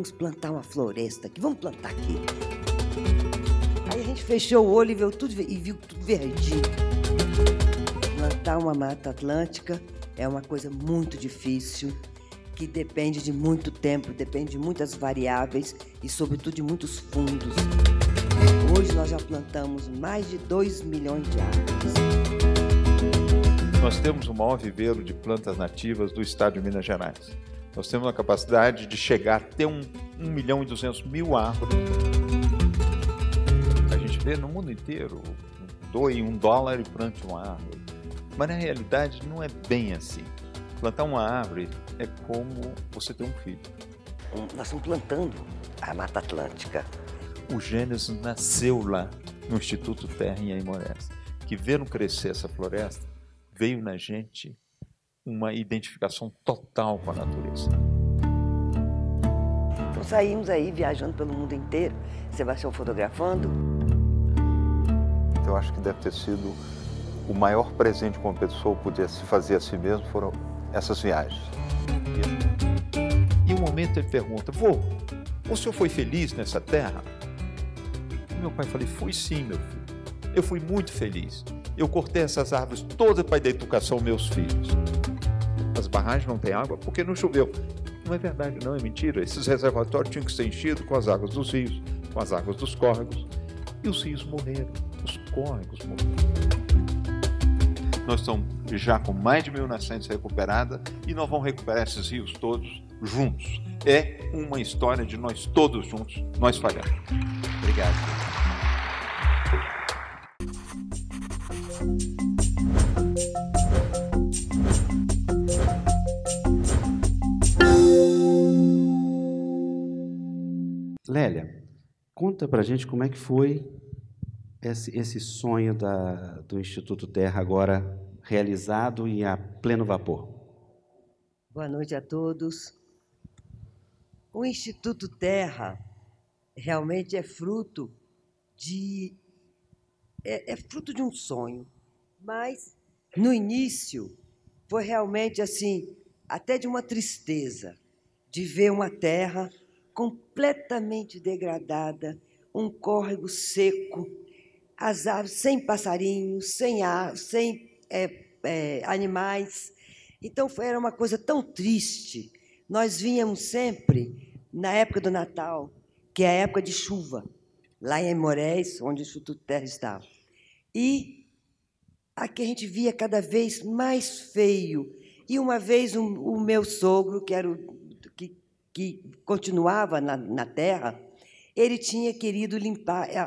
vamos plantar uma floresta aqui, vamos plantar aqui. Aí a gente fechou o olho e viu tudo verdinho. Plantar uma Mata Atlântica é uma coisa muito difícil, que depende de muito tempo, depende de muitas variáveis e, sobretudo, de muitos fundos. Hoje nós já plantamos mais de 2 milhões de árvores. Nós temos o maior viveiro de plantas nativas do estado de Minas Gerais. Nós temos a capacidade de chegar a ter 1.200.000 árvores. A gente vê no mundo inteiro, doe $1 e plante uma árvore. Mas na realidade não é bem assim. Plantar uma árvore é como você ter um filho. Nós estamos plantando a Mata Atlântica. O Gênesis nasceu lá no Instituto Terra em Aimorés, que vendo crescer essa floresta, veio na gente uma identificação total com a natureza. Então saímos aí viajando pelo mundo inteiro, Sebastião fotografando. Eu acho que deve ter sido o maior presente que uma pessoa podia se fazer a si mesmo foram essas viagens. E um momento ele pergunta: vô, o senhor foi feliz nessa terra? E meu pai falou: fui sim, meu filho. Eu fui muito feliz. Eu cortei essas árvores todas para dar educação aos meus filhos. As barragens não têm água porque não choveu. Não é verdade, não, é mentira. Esses reservatórios tinham que ser enchidos com as águas dos rios, com as águas dos córregos. E os rios morreram, os córregos morreram. Nós estamos já com mais de 1.000 nascentes recuperadas e nós vamos recuperar esses rios todos juntos. É uma história de nós todos juntos, nós falhamos. Obrigado. Lélia, conta pra gente como é que foi esse sonho do Instituto Terra agora realizado e a pleno vapor. Boa noite a todos. O Instituto Terra realmente é fruto de um sonho, mas no início foi realmente assim, até de uma tristeza de ver uma terra completamente degradada, um córrego seco, as árvores sem passarinhos, sem animais. Então era uma coisa tão triste. Nós víamos sempre na época do Natal, que é a época de chuva, lá em Aimorés, onde o Instituto Terra estava. E aqui a gente via cada vez mais feio. E uma vez o meu sogro, que continuava na terra, ele tinha querido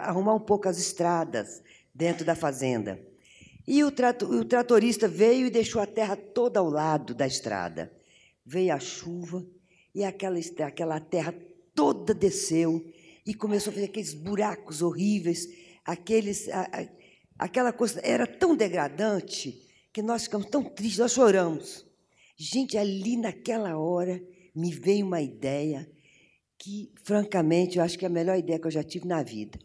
arrumar um pouco as estradas dentro da fazenda. E o tratorista veio e deixou a terra toda ao lado da estrada. Veio a chuva e aquela terra toda desceu e começou a fazer aqueles buracos horríveis, aquela coisa era tão degradante que nós ficamos tão tristes, nós choramos. Gente, ali naquela hora me veio uma ideia que, francamente, eu acho que é a melhor ideia que eu já tive na vida.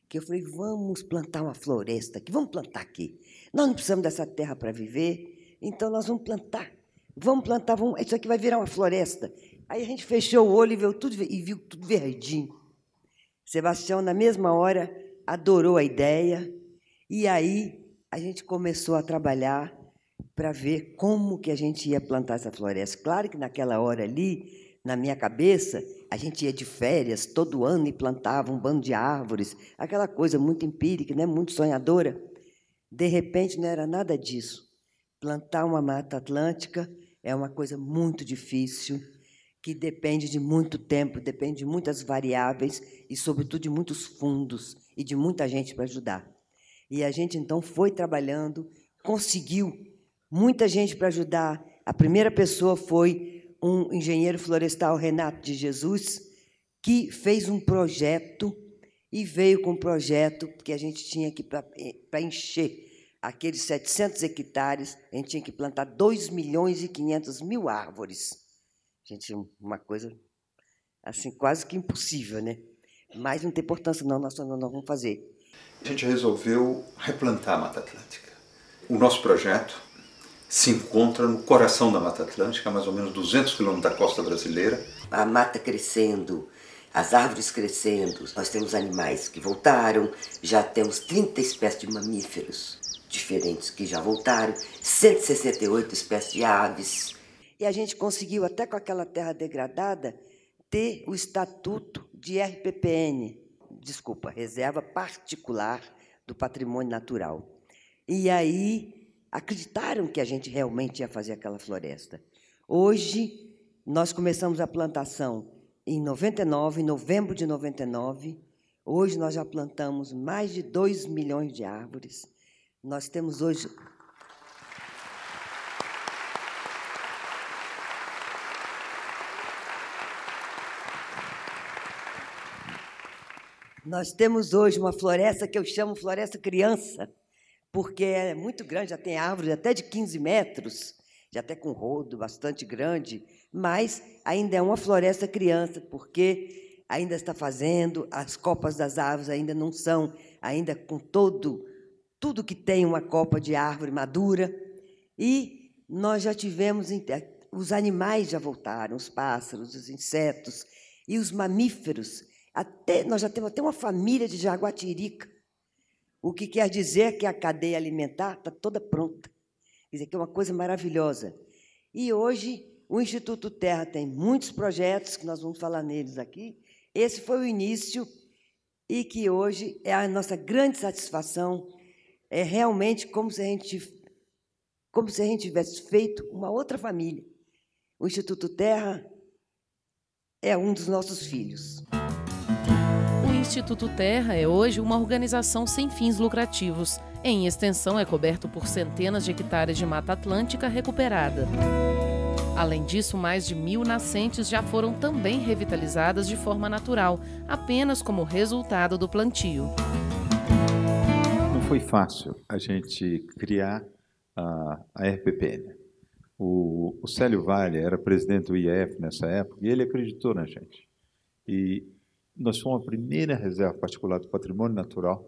Que eu falei: vamos plantar uma floresta aqui, vamos plantar aqui. Nós não precisamos dessa terra para viver, então nós vamos plantar. Isso aqui vai virar uma floresta. Aí a gente fechou o olho e viu tudo verdinho. Sebastião, na mesma hora, adorou a ideia, e aí a gente começou a trabalhar para ver como que a gente ia plantar essa floresta. Claro que naquela hora ali, na minha cabeça, a gente ia de férias todo ano e plantava um bando de árvores, aquela coisa muito empírica, né? Muito sonhadora. De repente, não era nada disso. Plantar uma Mata Atlântica é uma coisa muito difícil, que depende de muito tempo, depende de muitas variáveis e, sobretudo, de muitos fundos e de muita gente para ajudar. E a gente, então, foi trabalhando, conseguiu muita gente para ajudar. A primeira pessoa foi um engenheiro florestal, Renato de Jesus, que fez um projeto e veio com um projeto que a gente tinha que, para encher aqueles 700 hectares, a gente tinha que plantar 2.500.000 árvores. Gente, uma coisa assim, quase que impossível, né? Mas não tem importância, não, nós vamos fazer. A gente resolveu replantar a Mata Atlântica. O nosso projeto se encontra no coração da Mata Atlântica, a mais ou menos 200 quilômetros da costa brasileira. A mata crescendo, as árvores crescendo, nós temos animais que voltaram, já temos 30 espécies de mamíferos diferentes que já voltaram, 168 espécies de aves. E a gente conseguiu, até com aquela terra degradada, ter o estatuto de RPPN, desculpa, Reserva Particular do Patrimônio Natural. E aí acreditaram que a gente realmente ia fazer aquela floresta. Hoje, nós começamos a plantação em 99, em novembro de 99. Hoje, nós já plantamos mais de 2 milhões de árvores. Nós temos hoje... Nós temos hoje uma floresta que eu chamo floresta criança, porque é muito grande, já tem árvores até de 15 metros, já até com rodo bastante grande, mas ainda é uma floresta criança, porque ainda está fazendo, as copas das árvores ainda não são, ainda com tudo que tem uma copa de árvore madura, e nós já tivemos, os animais já voltaram, os pássaros, os insetos e os mamíferos. Nós já temos até uma família de jaguatirica, o que quer dizer que a cadeia alimentar está toda pronta. Quer dizer, que é uma coisa maravilhosa. E hoje o Instituto Terra tem muitos projetos, que nós vamos falar neles aqui. Esse foi o início e que hoje é a nossa grande satisfação, é realmente como se a gente tivesse feito uma outra família. O Instituto Terra é um dos nossos filhos. O Instituto Terra é hoje uma organização sem fins lucrativos. Em extensão, é coberto por centenas de hectares de Mata Atlântica recuperada. Além disso, mais de 1.000 nascentes já foram também revitalizadas de forma natural, apenas como resultado do plantio. Não foi fácil a gente criar a RPPN. O Célio Vale era presidente do IEF nessa época e ele acreditou na gente. E nós fomos a primeira reserva particular do patrimônio natural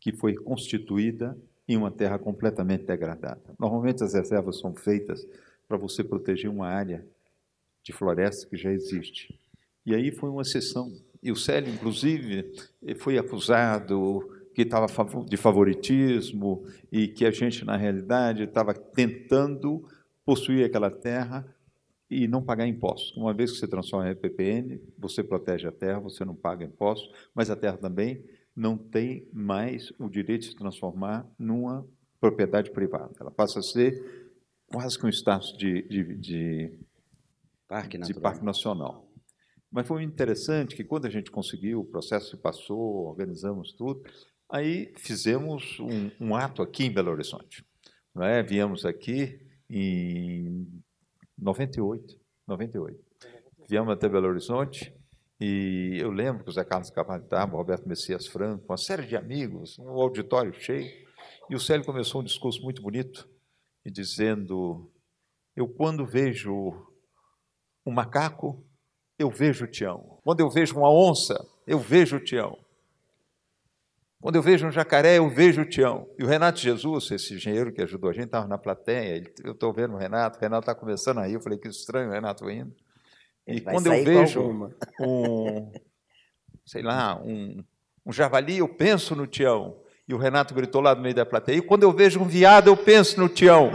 que foi constituída em uma terra completamente degradada. Normalmente as reservas são feitas para você proteger uma área de floresta que já existe. E aí foi uma exceção. E o Célio, inclusive, foi acusado que estava de favoritismo e que a gente, na realidade, estava tentando possuir aquela terra e não pagar impostos. Uma vez que você transforma em RPPN, você protege a terra, você não paga impostos, mas a terra também não tem mais o direito de se transformar numa propriedade privada. Ela passa a ser quase que um status de parque nacional. Mas foi interessante que, quando a gente conseguiu, o processo se passou, organizamos tudo, aí fizemos um ato aqui em Belo Horizonte. Não é? Viemos aqui em 98. Viemos até Belo Horizonte e eu lembro que o Zé Carlos Cavalli estava, o Roberto Messias Franco, uma série de amigos, um auditório cheio, e o Célio começou um discurso muito bonito, e dizendo: eu, quando vejo um macaco, eu vejo o Tião. Quando eu vejo uma onça, eu vejo o Tião. Quando eu vejo um jacaré, eu vejo o Tião. E o Renato Jesus, esse engenheiro que ajudou a gente, estava na plateia, eu estou vendo o Renato está começando a rir, eu falei, que estranho o Renato indo. E quando eu vejo um javali, eu penso no Tião. E o Renato gritou lá no meio da plateia, e quando eu vejo um veado, eu penso no Tião.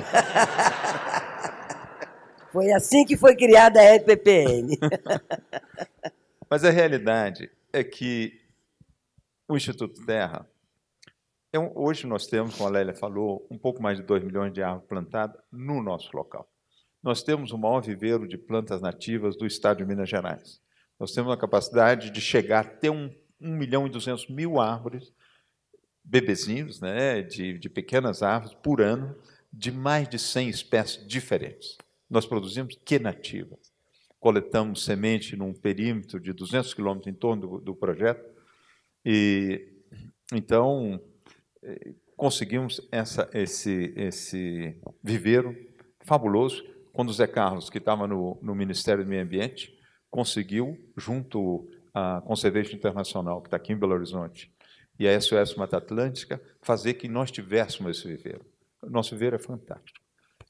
Foi assim que foi criada a RPPN. Mas a realidade é que o Instituto Terra, hoje nós temos, como a Lélia falou, um pouco mais de 2 milhões de árvores plantadas no nosso local. Nós temos o maior viveiro de plantas nativas do estado de Minas Gerais. Nós temos a capacidade de chegar até 1.200.000 árvores, bebezinhos, né, de pequenas árvores, por ano, de mais de 100 espécies diferentes. Nós produzimos que nativas. Coletamos semente num perímetro de 200 quilômetros em torno do projeto, e então conseguimos esse viveiro fabuloso, quando o Zé Carlos, que estava no Ministério do Meio Ambiente, conseguiu, junto à Conservation Internacional, que está aqui em Belo Horizonte, e a SOS Mata Atlântica, fazer que nós tivéssemos esse viveiro. O nosso viveiro é fantástico.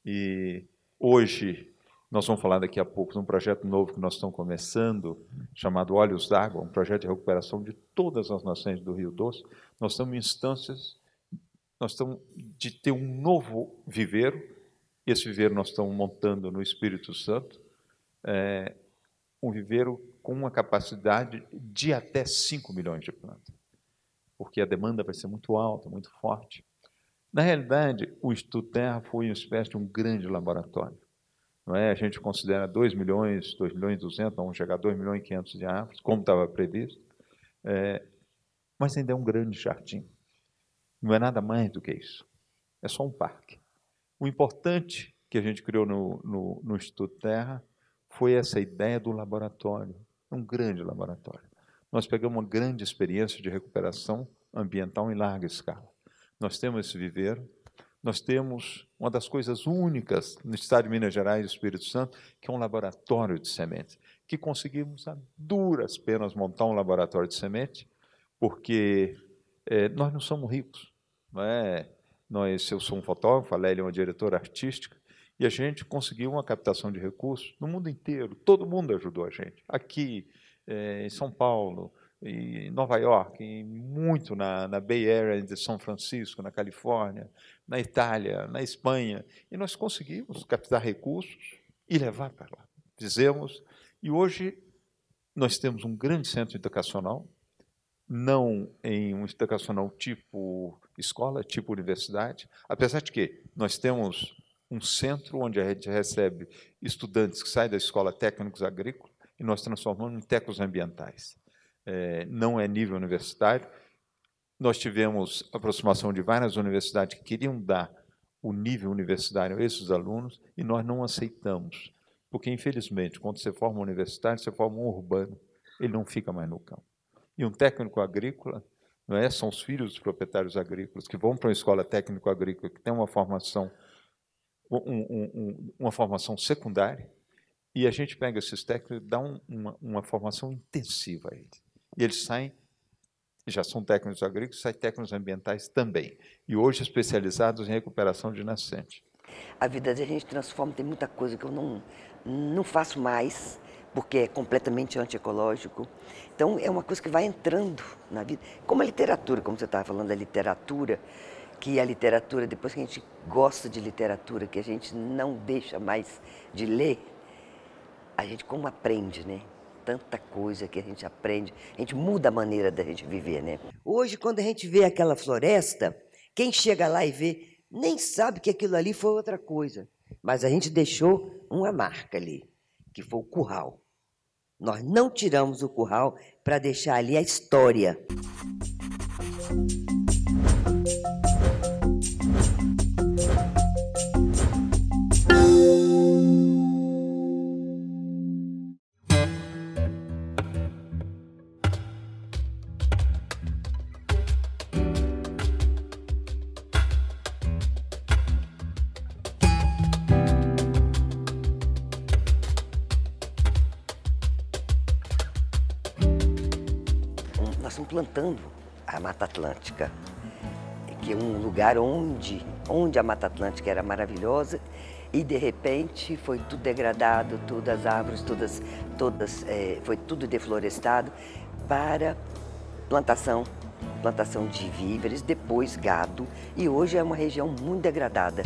E hoje, nós vamos falar daqui a pouco de um projeto novo que nós estamos começando, chamado Olhos d'Água, um projeto de recuperação de todas as nascentes do Rio Doce. Nós estamos em instâncias, nós estamos de ter um novo viveiro. Esse viveiro nós estamos montando no Espírito Santo, um viveiro com uma capacidade de até 5 milhões de plantas, porque a demanda vai ser muito alta, muito forte. Na realidade, o Instituto Terra foi uma espécie de um grande laboratório. Não é? A gente considera 2 milhões, 2 milhões e 200, vamos chegar a 2 milhões e 500 de árvores, como estava previsto, mas ainda é um grande jardim. Não é nada mais do que isso. É só um parque. O importante que a gente criou no Instituto Terra foi essa ideia do laboratório, um grande laboratório. Nós pegamos uma grande experiência de recuperação ambiental em larga escala. Nós temos esse viveiro, nós temos uma das coisas únicas no estado de Minas Gerais e Espírito Santo, que é um laboratório de sementes, que conseguimos a duras penas montar um laboratório de semente, porque nós não somos ricos. Não é? Eu sou um fotógrafo, a Lélia é uma diretora artística, e a gente conseguiu uma captação de recursos no mundo inteiro. Todo mundo ajudou a gente. Aqui, em São Paulo, em Nova York, muito na Bay Area de São Francisco, na Califórnia, na Itália, na Espanha. E nós conseguimos captar recursos e levar para lá. Fizemos. E hoje nós temos um grande centro educacional, não em um educacional tipo escola, tipo universidade, apesar de que nós temos um centro onde a gente recebe estudantes que saem da escola técnicos agrícolas e nós transformamos em técnicos ambientais. Não é nível universitário. Nós tivemos aproximação de várias universidades que queriam dar o nível universitário a esses alunos e nós não aceitamos, porque, infelizmente, quando você forma um universitário, você forma um urbano, ele não fica mais no campo. E um técnico agrícola, não é? São os filhos dos proprietários agrícolas que vão para uma escola técnico-agrícola que tem uma formação secundária, e a gente pega esses técnicos e dá uma formação intensiva a eles. E eles saem, já são técnicos agrícolas, saem técnicos ambientais também, e hoje especializados em recuperação de nascentes. A vida da gente transforma, tem muita coisa que eu não faço mais, porque é completamente antiecológico. Então, é uma coisa que vai entrando na vida. Como a literatura, como você estava falando da literatura, que a literatura, depois que a gente gosta de literatura, que a gente não deixa mais de ler, a gente como aprende, né? Tanta coisa que a gente aprende, a gente muda a maneira da gente viver, né? Hoje, quando a gente vê aquela floresta, quem chega lá e vê, nem sabe que aquilo ali foi outra coisa, mas a gente deixou uma marca ali, que foi o curral. Nós não tiramos o curral para deixar ali a história. Nós estamos plantando a Mata Atlântica, que é um lugar onde a Mata Atlântica era maravilhosa e, de repente, foi tudo degradado, todas as árvores, foi tudo deflorestado para plantação de víveres, depois gado, e hoje é uma região muito degradada.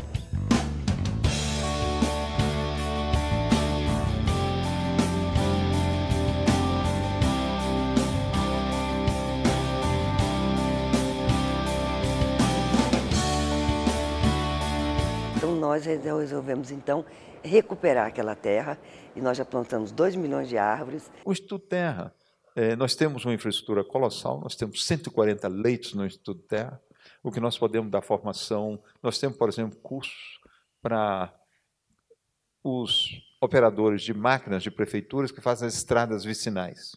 Nós resolvemos, então, recuperar aquela terra e nós já plantamos 2 milhões de árvores. O Instituto Terra, nós temos uma infraestrutura colossal, nós temos 140 leitos no Instituto Terra, o que nós podemos dar formação. Nós temos, por exemplo, cursos para os operadores de máquinas de prefeituras que fazem as estradas vicinais.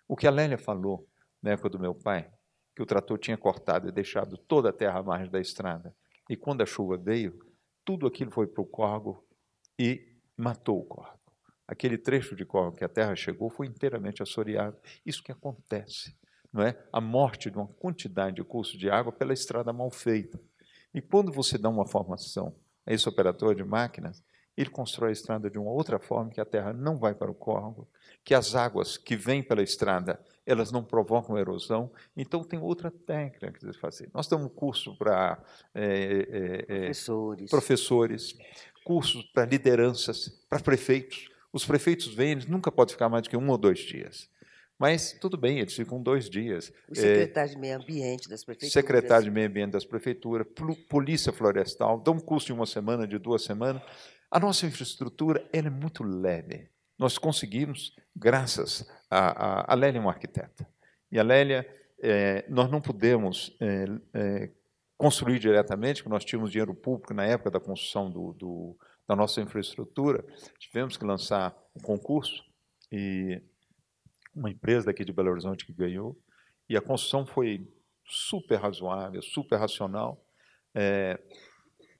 O que a Lélia falou, na época do meu pai, que o trator tinha cortado e deixado toda a terra à margem da estrada, e quando a chuva veio, tudo aquilo foi para o córrego e matou o córrego. Aquele trecho de córrego que a terra chegou foi inteiramente assoreado. Isso que acontece, não é? A morte de uma quantidade de curso de água pela estrada mal feita. E quando você dá uma formação esse operador de máquinas, ele constrói a estrada de uma outra forma, que a terra não vai para o córrego, que as águas que vêm pela estrada, elas não provocam erosão. Então, tem outra técnica que eles fazem. Nós temos um curso para professores, cursos para lideranças, para prefeitos. Os prefeitos vêm, eles nunca podem ficar mais do que 1 ou 2 dias. Mas, tudo bem, eles ficam 2 dias. O secretário de Meio Ambiente das prefeituras. Secretário de Meio Ambiente das prefeituras, Polícia Florestal, dão um curso de 1 semana, de 2 semanas. A nossa infraestrutura ela é muito leve. Nós conseguimos, graças a Lélia, uma arquiteta. E a Lélia, nós não pudemos construir diretamente, porque nós tínhamos dinheiro público na época da construção da nossa infraestrutura. Tivemos que lançar um concurso, e uma empresa daqui de Belo Horizonte que ganhou, e a construção foi super razoável, super racional.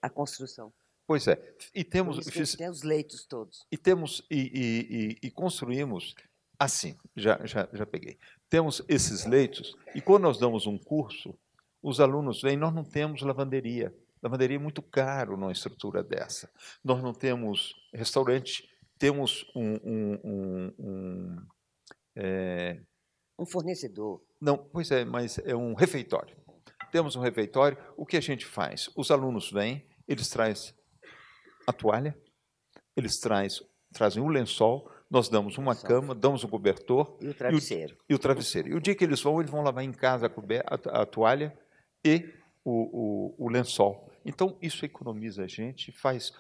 A construção. Pois é. E temos tem os leitos todos. E construímos assim, já peguei. Temos esses leitos, e quando nós damos um curso, os alunos vêm, nós não temos lavanderia. Lavanderia é muito caro numa estrutura dessa. Nós não temos restaurante, temos um fornecedor. Não, pois é, mas é um refeitório. Temos um refeitório. O que a gente faz? Os alunos vêm, eles trazem a toalha, eles trazem o lençol, nós damos uma cama, damos um cobertor e o travesseiro. E o travesseiro. E o dia que eles vão lavar em casa a toalha e o lençol. Então, isso economiza a gente, faz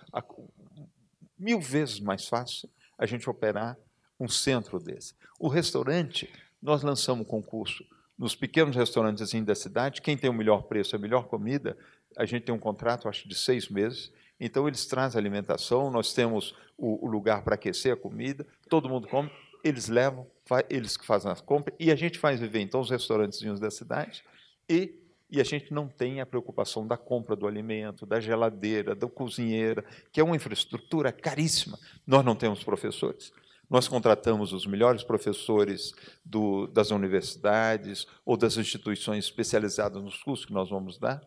1000 vezes mais fácil a gente operar um centro desse. O restaurante, nós lançamos concurso nos pequenos restaurantes assim, da cidade, quem tem o melhor preço, a melhor comida, a gente tem um contrato, acho, de 6 meses, então eles trazem alimentação, nós temos o lugar para aquecer a comida, todo mundo come, eles levam, eles que fazem as compras, e a gente faz viver, então, os restaurantezinhos da cidade, e a gente não tem a preocupação da compra do alimento, da geladeira, da cozinheira, que é uma infraestrutura caríssima. Nós não temos professores. Nós contratamos os melhores professores das universidades ou das instituições especializadas nos cursos que nós vamos dar,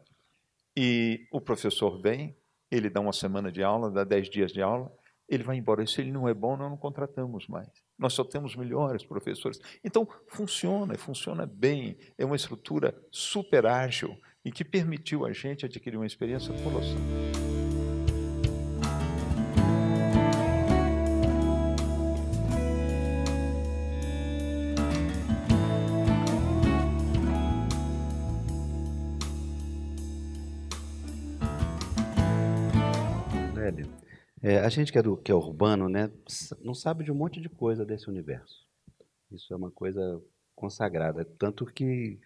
e o professor vem, ele dá 1 semana de aula, dá 10 dias de aula, ele vai embora. E se ele não é bom, nós não contratamos mais. Nós só temos melhores professores. Então, funciona bem. É uma estrutura super ágil e que permitiu a gente adquirir uma experiência colossal. A gente que é urbano, né, não sabe de um monte de coisa desse universo. Isso é uma coisa consagrada. Tanto que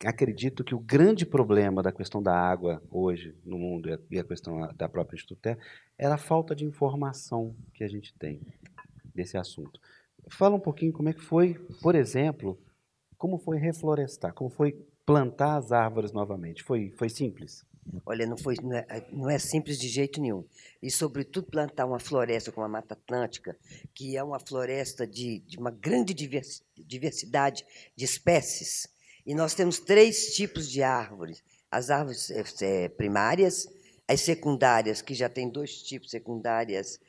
acredito que o grande problema da questão da água hoje no mundo e a questão da própria Instituto Terra é a falta de informação que a gente tem desse assunto. Fala um pouquinho como é que foi, por exemplo, como foi reflorestar, como foi plantar as árvores novamente. Foi simples? Olha, não é simples de jeito nenhum. E, sobretudo, plantar uma floresta como a Mata Atlântica, que é uma floresta de uma grande diversidade de espécies. E nós temos 3 tipos de árvores. As árvores primárias, as secundárias, que já tem 2 tipos, secundárias...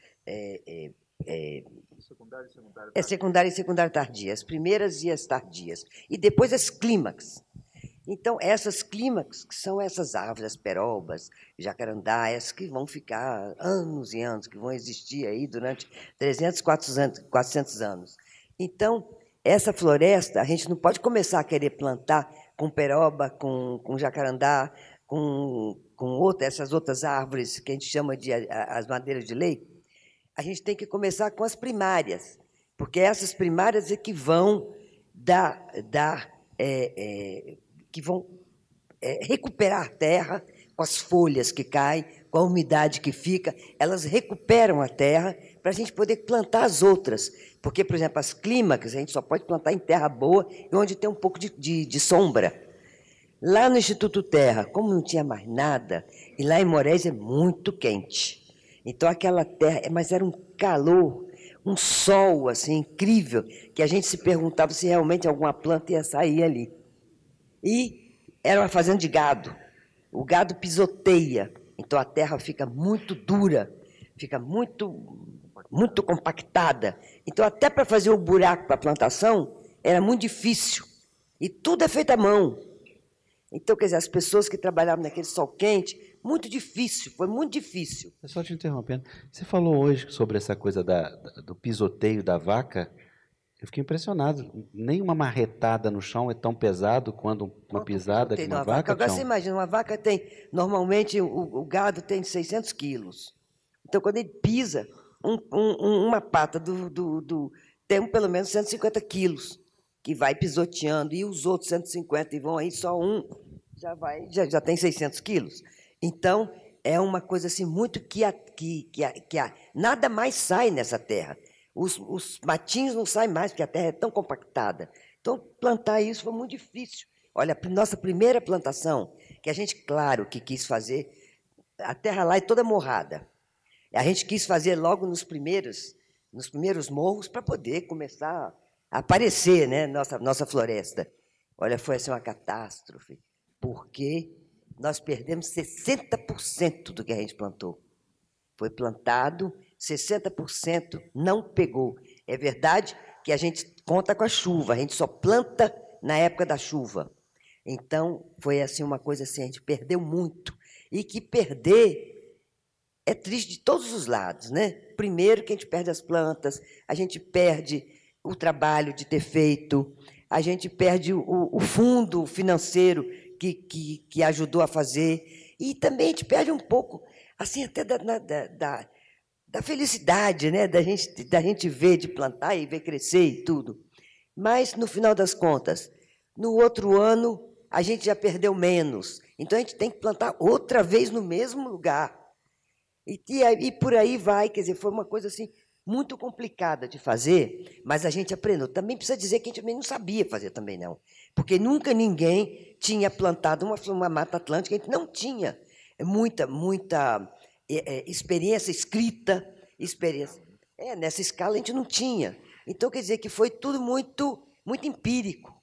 secundária e secundária tardia. As primeiras e as tardias. E depois as clímax. Então, essas clímax, que são essas árvores, as perobas, jacarandaias, que vão ficar anos e anos, que vão existir aí durante 300, 400 anos. Então, essa floresta, a gente não pode começar a querer plantar com peroba, com jacarandá, com essas outras árvores que a gente chama de as madeiras de lei. A gente tem que começar com as primárias, porque essas primárias é que vão recuperar a terra com as folhas que caem, com a umidade que fica, elas recuperam a terra para a gente poder plantar as outras. Porque, por exemplo, as clímax a gente só pode plantar em terra boa e onde tem um pouco de sombra. Lá no Instituto Terra, como não tinha mais nada, e lá em Moraes é muito quente. Então, aquela terra, mas era um calor, um sol assim, incrível, que a gente se perguntava se realmente alguma planta ia sair ali. E era uma fazenda de gado. O gado pisoteia então a terra fica muito dura, fica muito compactada. Então, até para fazer o buraco para a plantação, era muito difícil. E tudo é feito à mão. Então, quer dizer, as pessoas que trabalhavam naquele sol quente, muito difícil, foi muito difícil. Só te interrompendo, você falou hoje sobre essa coisa do pisoteio da vaca. Eu fiquei impressionado. Nem uma marretada no chão é tão pesado quanto uma pisada de uma vaca. Agora você imagina, uma vaca tem, normalmente o gado tem 600 quilos. Então, quando ele pisa, uma pata tem pelo menos 150 quilos, que vai pisoteando, e os outros 150, e vão aí, só um já tem 600 quilos. Então, é uma coisa assim, muito nada mais sai nessa terra. Os matinhos não saem mais, porque a terra é tão compactada. Então, plantar isso foi muito difícil. Olha, a nossa primeira plantação, que a gente, claro, que quis fazer, a terra lá é toda morrada. A gente quis fazer logo nos primeiros morros para poder começar a aparecer, né, nossa floresta. Olha, foi assim uma catástrofe, porque nós perdemos 60% do que a gente plantou. Foi plantado, 60% não pegou. É verdade que a gente conta com a chuva, a gente só planta na época da chuva. Então, foi assim uma coisa assim, a gente perdeu muito. E que perder é triste de todos os lados, né? Primeiro que a gente perde as plantas, a gente perde o trabalho de ter feito, a gente perde o fundo financeiro que ajudou a fazer, e também a gente perde um pouco, assim, até da felicidade, né? da gente ver, de plantar e ver crescer e tudo. Mas, no final das contas, no outro ano, a gente já perdeu menos. Então, a gente tem que plantar outra vez no mesmo lugar. E por aí vai, quer dizer, foi uma coisa assim muito complicada de fazer, mas a gente aprendeu. Também precisa dizer que a gente também não sabia fazer também, não. Porque nunca ninguém tinha plantado uma mata atlântica, a gente não tinha muita experiência escrita, experiência. Nessa escala a gente não tinha. Então, quer dizer que foi tudo muito empírico.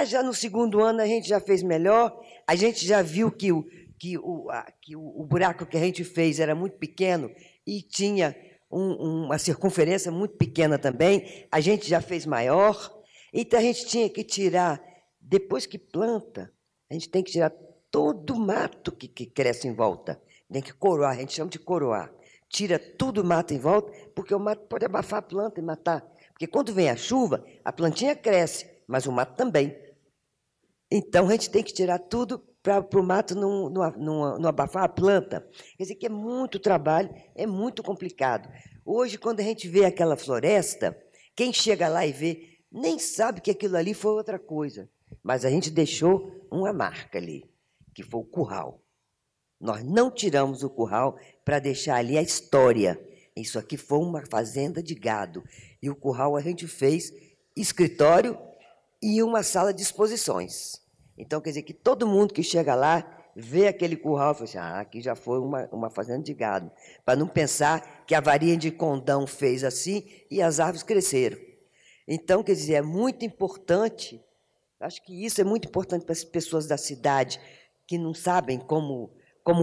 Já no segundo ano a gente já fez melhor, a gente já viu que o buraco que a gente fez era muito pequeno e tinha uma circunferência muito pequena também, a gente já fez maior, então a gente tinha que tirar, depois que planta, a gente tem que tirar todo o mato que cresce em volta, tem que coroar, a gente chama de coroar, tira tudo o mato em volta, porque o mato pode abafar a planta e matar, porque quando vem a chuva, a plantinha cresce, mas o mato também. Então, a gente tem que tirar tudo para o mato não abafar a planta. Quer dizer que é muito trabalho, é muito complicado. Hoje, quando a gente vê aquela floresta, quem chega lá e vê, nem sabe que aquilo ali foi outra coisa. Mas a gente deixou uma marca ali, que foi o curral. Nós não tiramos o curral para deixar ali a história. Isso aqui foi uma fazenda de gado. E o curral a gente fez escritório e uma sala de exposições. Então, quer dizer que todo mundo que chega lá vê aquele curral e fala assim, aqui já foi uma fazenda de gado, para não pensar que a varinha de condão fez assim e as árvores cresceram. Então, quer dizer, é muito importante, acho que isso é muito importante para as pessoas da cidade que não sabem como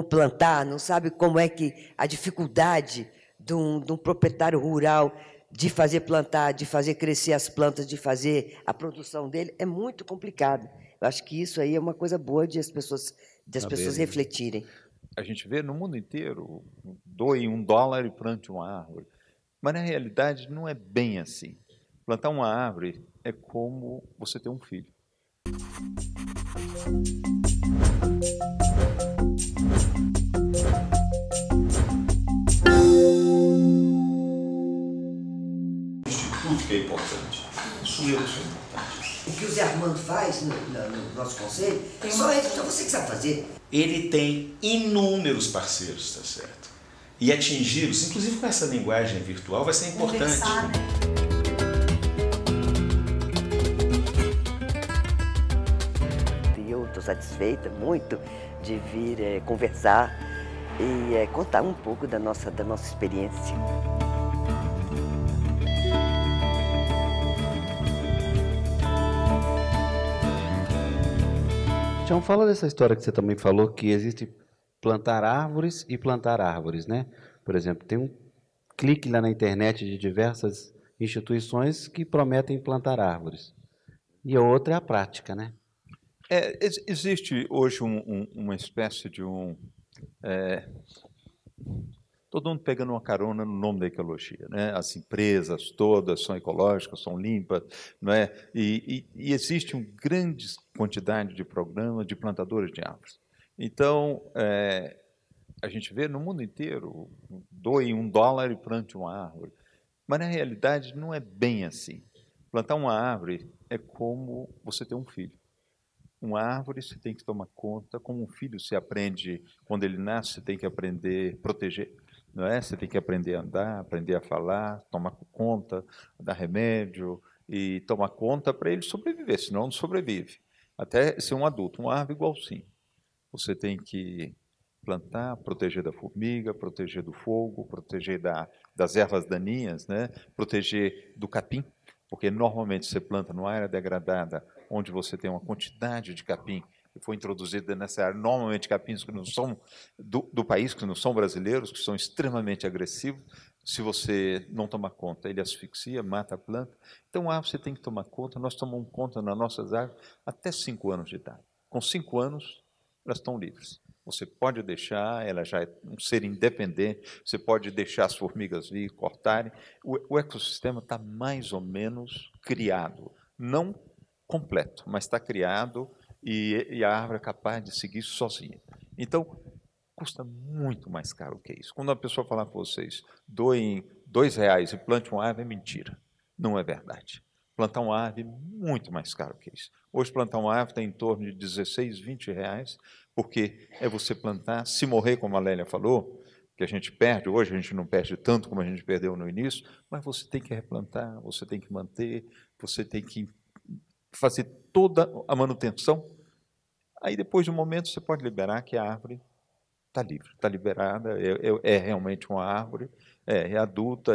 plantar, não sabem como é que a dificuldade de um proprietário rural de fazer plantar, de fazer crescer as plantas, de fazer a produção dele, é muito complicado. Eu acho que isso aí é uma coisa boa de as pessoas refletirem. A gente vê no mundo inteiro, doe $1 e plante uma árvore. Mas, na realidade, não é bem assim. Plantar uma árvore é como você ter um filho. Tudo que é importante. Isso é importante. O que o Zé Armando faz no nosso conselho, só você que sabe fazer. Ele tem inúmeros parceiros, tá certo? E atingi-los, inclusive com essa linguagem virtual, vai ser importante. Conversar, né? E eu estou satisfeita muito de vir conversar e contar um pouco da nossa experiência. Tião, fala dessa história que você também falou, que existem plantar árvores e plantar árvores, né? Por exemplo, tem um clique lá na internet de diversas instituições que prometem plantar árvores. E a outra é a prática, né? Existe hoje uma espécie de todo mundo pegando uma carona no nome da ecologia, né? As empresas todas são ecológicas, são limpas, não é? E existe uma grande quantidade de programas de plantadores de árvores. Então, a gente vê no mundo inteiro, doe $1 e plante uma árvore. Mas, na realidade, não é bem assim. Plantar uma árvore é como você ter um filho. Uma árvore você tem que tomar conta, como um filho se aprende, quando ele nasce, você tem que aprender a proteger, não é? Você tem que aprender a andar, aprender a falar, tomar conta, dar remédio e tomar conta para ele sobreviver, senão não sobrevive. Até ser um adulto, uma árvore igualzinho. Você tem que plantar, proteger da formiga, proteger do fogo, proteger das ervas daninhas, né? Proteger do capim, porque normalmente você planta numa área degradada, onde você tem uma quantidade de capim que foi introduzida nessa área, normalmente capins que não são do país, que não são brasileiros, que são extremamente agressivos. Se você não tomar conta, ele asfixia, mata a planta. Então, a árvore você tem que tomar conta. Nós tomamos conta nas nossas árvores até 5 anos de idade. Com 5 anos, elas estão livres. Você pode deixar, ela já é um ser independente, você pode deixar as formigas vir, cortarem. O ecossistema está mais ou menos criado, não completo, mas está criado e a árvore é capaz de seguir sozinha. Então, custa muito mais caro que isso. Quando uma pessoa falar com vocês, doem R$2 e plante uma árvore, é mentira, não é verdade. Plantar uma árvore é muito mais caro que isso. Hoje, plantar uma árvore está em torno de R$16, R$20, porque é você plantar, se morrer, como a Lélia falou, que a gente perde, hoje a gente não perde tanto como a gente perdeu no início, mas você tem que replantar, você tem que manter, você tem que fazer toda a manutenção. Aí, depois de um momento, você pode liberar que a árvore está livre, está liberada, é realmente uma árvore, é adulta.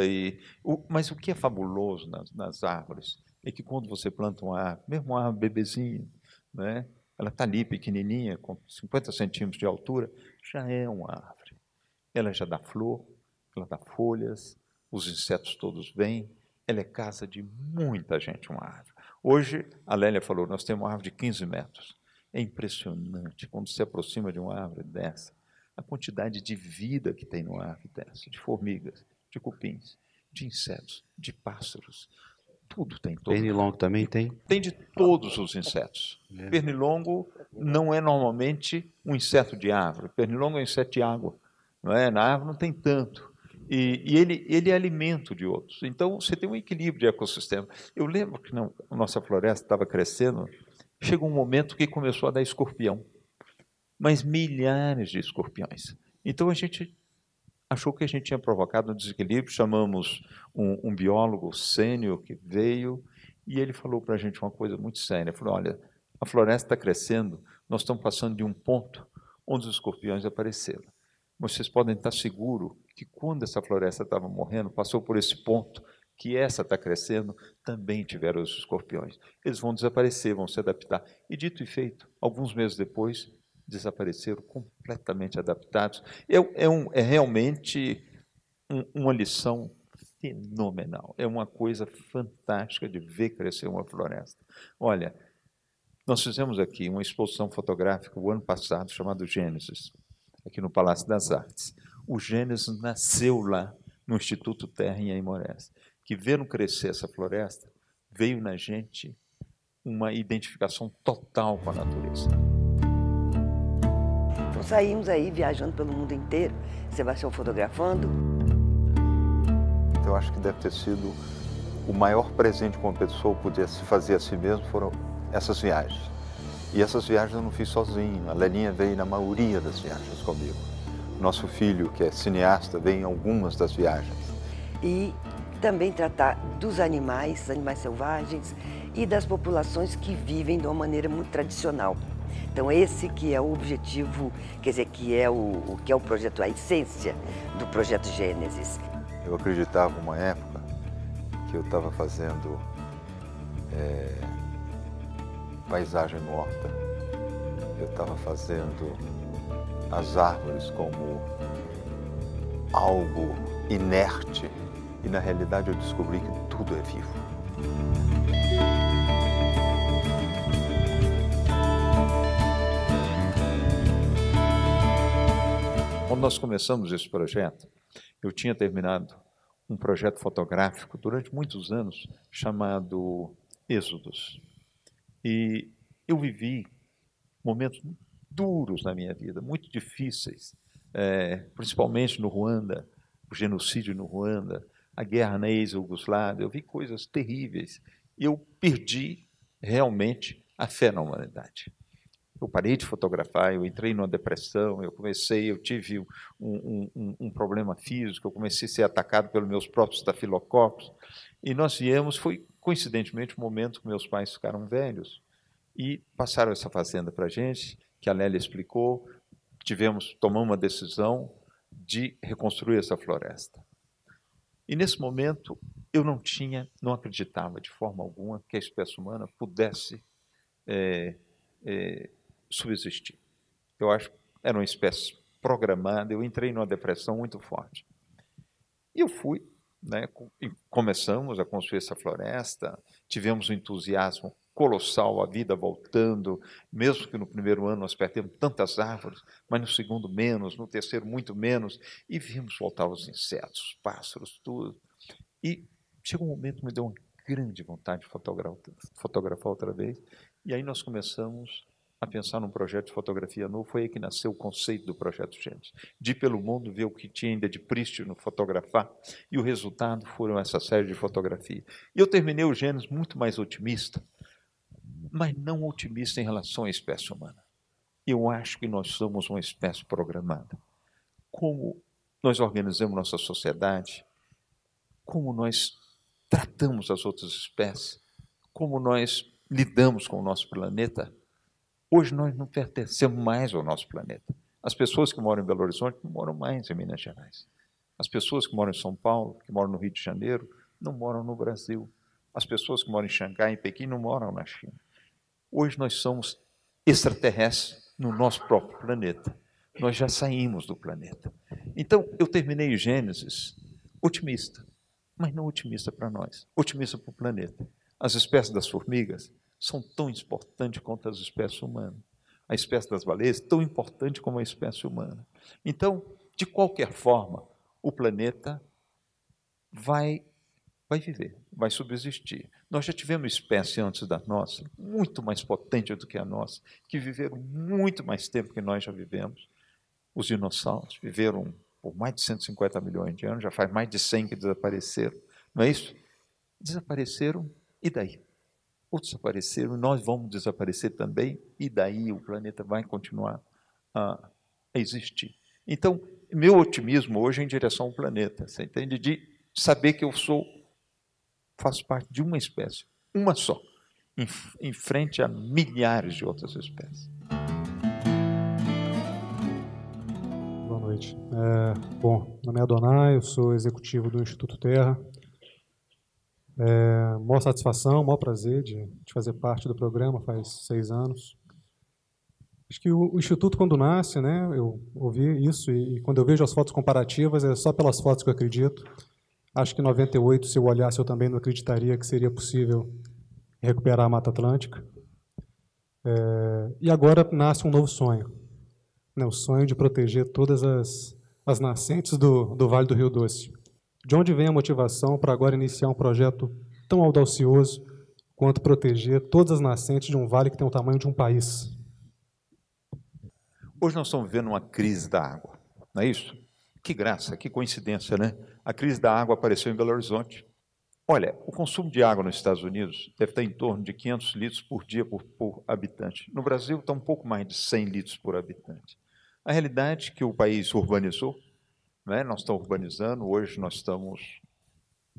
Mas o que é fabuloso nas árvores é que quando você planta uma árvore, mesmo uma árvore bebezinha, né, ela está ali pequenininha, com 50 centímetros de altura, já é uma árvore. Ela já dá flor, ela dá folhas, os insetos todos vêm, ela é casa de muita gente, uma árvore. Hoje, a Lélia falou, nós temos uma árvore de 15 metros. É impressionante, quando se aproxima de uma árvore dessa, a quantidade de vida que tem numa árvore dessa, de formigas, de cupins, de insetos, de pássaros, tudo tem. Pernilongo também tem? Tem de todos os insetos. Pernilongo não é normalmente um inseto de árvore, pernilongo é um inseto de água, não é? Na árvore não tem tanto. E ele é alimento de outros. Então, você tem um equilíbrio de ecossistema. Eu lembro que a nossa floresta estava crescendo, chegou um momento que começou a dar escorpião, mas milhares de escorpiões. Então, a gente achou que a gente tinha provocado um desequilíbrio, chamamos um biólogo sênior que veio, e ele falou para a gente uma coisa muito séria. Ele falou, olha, a floresta está crescendo, nós estamos passando de um ponto onde os escorpiões apareceram. Vocês podem estar seguros que quando essa floresta estava morrendo, passou por esse ponto, que essa está crescendo, também tiveram os escorpiões. Eles vão desaparecer, vão se adaptar. E dito e feito, alguns meses depois, desapareceram completamente adaptados. É realmente uma lição fenomenal. É uma coisa fantástica de ver crescer uma floresta. Olha, nós fizemos aqui uma exposição fotográfica o ano passado, chamada Gênesis, aqui no Palácio das Artes. O Gênesis nasceu lá, no Instituto Terra, em Aimorés, que vendo crescer essa floresta, veio na gente uma identificação total com a natureza. Então saímos aí viajando pelo mundo inteiro, Sebastião fotografando. Eu acho que deve ter sido o maior presente que uma pessoa pudesse fazer a si mesmo, foram essas viagens. E essas viagens eu não fiz sozinho, a Lelinha veio na maioria das viagens comigo. Nosso filho, que é cineasta, veio em algumas das viagens. E também tratar dos animais selvagens e das populações que vivem de uma maneira muito tradicional. Então esse que é o objetivo, quer dizer, que é o projeto, a essência do projeto Gênesis. Eu acreditava uma época que eu estava fazendo paisagem morta, eu estava fazendo as árvores como algo inerte, e na realidade eu descobri que tudo é vivo. Quando nós começamos esse projeto, eu tinha terminado um projeto fotográfico durante muitos anos chamado Êxodos. E eu vivi momentos duros na minha vida, muito difíceis, principalmente no Ruanda, o genocídio no Ruanda, a guerra na ex-Iugoslávia. Eu vi coisas terríveis. E eu perdi realmente a fé na humanidade. Eu parei de fotografar, eu entrei numa depressão, eu tive um problema físico, eu comecei a ser atacado pelos meus próprios estafilococos, e nós viemos, foi coincidentemente o momento que meus pais ficaram velhos, e passaram essa fazenda para a gente, que a Lélia explicou, tomamos uma decisão de reconstruir essa floresta. E nesse momento eu não acreditava de forma alguma que a espécie humana pudesse subsistir. Eu acho que era uma espécie programada, eu entrei numa depressão muito forte. E eu fui, e começamos a construir essa floresta, tivemos um entusiasmo colossal, a vida voltando, mesmo que no primeiro ano nós perdemos tantas árvores, mas no segundo menos, no terceiro muito menos, e vimos voltar os insetos, os pássaros, tudo. E chegou um momento que me deu uma grande vontade de fotografar outra vez, e aí nós começamos a pensar num projeto de fotografia novo. Foi aí que nasceu o conceito do Projeto Gênesis, de ir pelo mundo, ver o que tinha ainda de prístino, fotografar, e o resultado foram essa série de fotografia. E eu terminei o Gênesis muito mais otimista, mas não otimista em relação à espécie humana. Eu acho que nós somos uma espécie programada. Como nós organizamos nossa sociedade, como nós tratamos as outras espécies, como nós lidamos com o nosso planeta. Hoje nós não pertencemos mais ao nosso planeta. As pessoas que moram em Belo Horizonte não moram mais em Minas Gerais. As pessoas que moram em São Paulo, que moram no Rio de Janeiro, não moram no Brasil. As pessoas que moram em Xangai, em Pequim, não moram na China. Hoje nós somos extraterrestres no nosso próprio planeta. Nós já saímos do planeta. Então, eu terminei Gênesis otimista, mas não otimista para nós, otimista para o planeta. As espécies das formigas são tão importantes quanto as espécies humanas. A espécie das baleias é tão importante como a espécie humana. Então, de qualquer forma, o planeta vai viver, vai subsistir. Nós já tivemos espécies antes da nossa, muito mais potentes do que a nossa, que viveram muito mais tempo que nós já vivemos. Os dinossauros viveram por mais de 150 milhões de anos, já faz mais de 100 que desapareceram, não é isso? Desapareceram, e daí? Outros desapareceram, nós vamos desaparecer também, e daí o planeta vai continuar a existir. Então, meu otimismo hoje é em direção ao planeta, você entende? De saber que eu faço parte de uma espécie, uma só, em frente a milhares de outras espécies. Boa noite. Bom, meu nome é Adonai, eu sou executivo do Instituto Terra. Maior satisfação, maior prazer de fazer parte do programa, faz 6 anos. Acho que o Instituto, quando nasce, eu ouvi isso, e quando eu vejo as fotos comparativas, é só pelas fotos que eu acredito. Acho que em 98, se eu olhasse, eu também não acreditaria que seria possível recuperar a Mata Atlântica. E agora nasce um novo sonho, o sonho de proteger todas as nascentes do Vale do Rio Doce. De onde vem a motivação para agora iniciar um projeto tão audacioso quanto proteger todas as nascentes de um vale que tem o tamanho de um país? Hoje nós estamos vivendo uma crise da água, não é isso? Que graça, que coincidência, né? A crise da água apareceu em Belo Horizonte. Olha, o consumo de água nos Estados Unidos deve estar em torno de 500 litros por dia por habitante. No Brasil está um pouco mais de 100 litros por habitante. A realidade é que o país urbanizou, nós estamos urbanizando, hoje nós estamos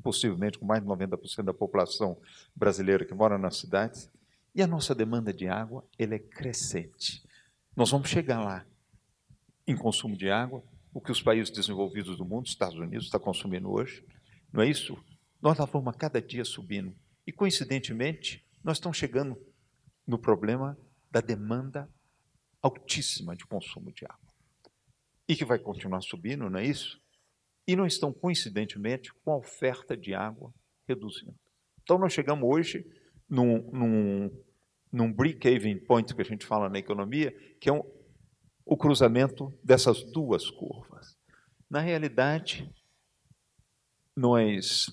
possivelmente com mais de 90% da população brasileira que mora nas cidades, e a nossa demanda de água ela é crescente. Nós vamos chegar lá em consumo de água, o que os países desenvolvidos do mundo, Estados Unidos, está consumindo hoje, não é isso? Nós lá vamos a cada dia subindo, e coincidentemente nós estamos chegando no problema da demanda altíssima de consumo de água. e que vai continuar subindo, não é isso? E não estão, coincidentemente, com a oferta de água reduzindo. Então, nós chegamos hoje num break-even point, que a gente fala na economia, que é o cruzamento dessas duas curvas. Na realidade, nós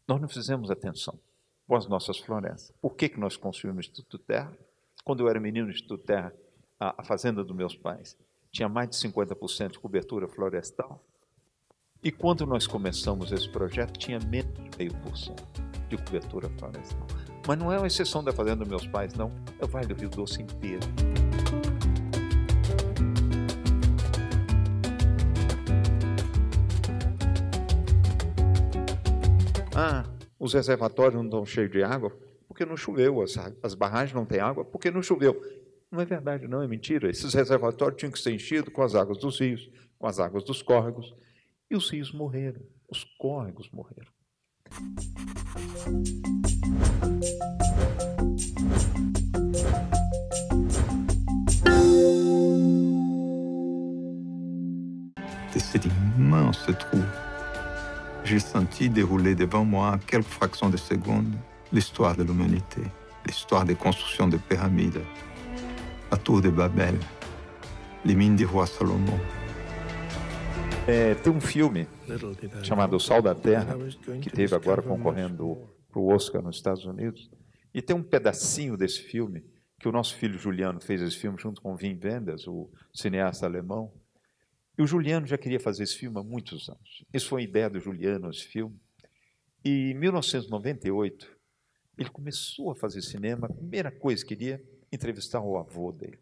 não fizemos atenção com as nossas florestas. Por que nós construímos o Instituto Terra? Quando eu era menino no Instituto Terra, a fazenda dos meus pais tinha mais de 50% de cobertura florestal. E quando nós começamos esse projeto, tinha menos de 0,5% de cobertura florestal. Mas não é uma exceção da fazenda dos meus pais, não. É o Vale do Rio Doce inteiro. Os reservatórios não estão cheios de água porque não choveu. As barragens não têm água porque não choveu. Não é verdade, não, é mentira. Esses reservatórios tinham que ser enchidos com as águas dos rios, com as águas dos córregos. E os rios morreram, os córregos morreram. De cet immense trou, j'ai senti dérouler devant moi, en quelques fractions de secondes, l'histoire de l'humanité, l'histoire des constructions de pyramides, la tour de Babel, les mines du roi Salomon. Tem um filme chamado O Sal da Terra, que teve agora concorrendo para o Oscar nos Estados Unidos, e tem um pedacinho desse filme, que o nosso filho Juliano fez esse filme junto com Wim Wenders, o cineasta alemão, e o Juliano já queria fazer esse filme há muitos anos. Isso foi a ideia do Juliano, esse filme. E em 1998, ele começou a fazer cinema, a primeira coisa que queria entrevistar o avô dele.